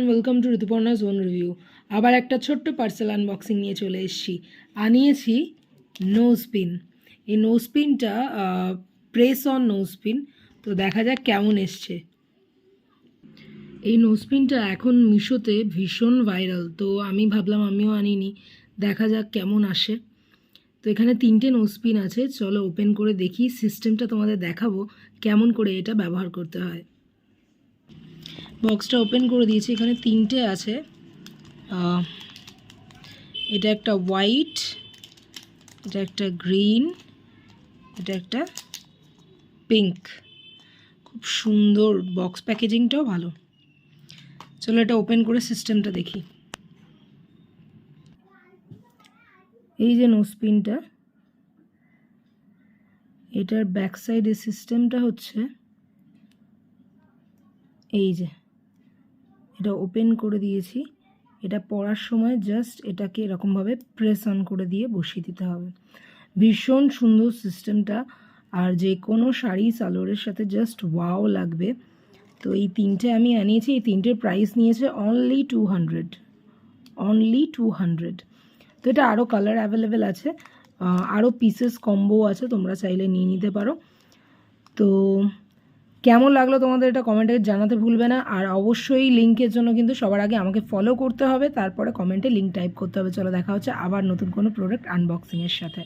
Welcome to Rituparna's own review. আবার একটা ছোট্ট পার্সেল আনবক্সিং নিয়ে চলে এসেছি। আনিয়েছি নোজ পিন। এই নোজ পিনটা প্রেস অন নোজ পিন। তো দেখা যাক কেমন এসছে। এই নোজ পিনটা এখন মিশোতে ভীষণ ভাইরাল, তো আমি ভাবলাম আমিও আনিনি, দেখা যাক কেমন আসে। তো এখানে 3টে নোজ পিন আছে, চলো ওপেন করে দেখি। সিস্টেমটা তোমাদের দেখাবো কেমন করে এটা ব্যবহার করতে হয়। বক্সটা ওপেন করে দিয়েছি। এখানে 3টে আছে। এটা একটা হোয়াইট, এটা একটা গ্রিন, এটা একটা পিঙ্ক। খুব সুন্দর, বক্স প্যাকেজিংটাও ভালো। চলো এটা ওপেন করে সিস্টেমটা দেখি। এই যে নোজ পিনটা, এটার ব্যাক সাইডের সিস্টেমটা হচ্ছে এই যে, এটা ওপেন করে দিয়েছি। এটা পরার সময় জাস্ট এটাকে এরকমভাবে প্রেস অন করে দিয়ে বসিয়ে দিতে হবে। ভীষণ সুন্দর সিস্টেমটা, আর যে কোনো শাড়ি সালোয়ারের সাথে জাস্ট ওয়াও লাগবে। তো এই 3টে আমি আনিয়েছি। এই 3টের প্রাইস নিয়েছে অনলি 200। তো এটা আরও কালার অ্যাভেলেবেল আছে, আরও পিসেস কম্বো আছে, তোমরা চাইলে নিয়ে নিতে পারো। তো কেমন লাগলো তোমাদের এটা কমেন্টে জানাতে ভুলবে না। আর অবশ্যই লিঙ্কের জন্য কিন্তু সবার আগে আমাকে ফলো করতে হবে, তারপরে কমেন্টে লিঙ্ক টাইপ করতে হবে। চলো দেখা হচ্ছে আবার নতুন কোনো প্রোডাক্ট আনবক্সিংয়ের সাথে।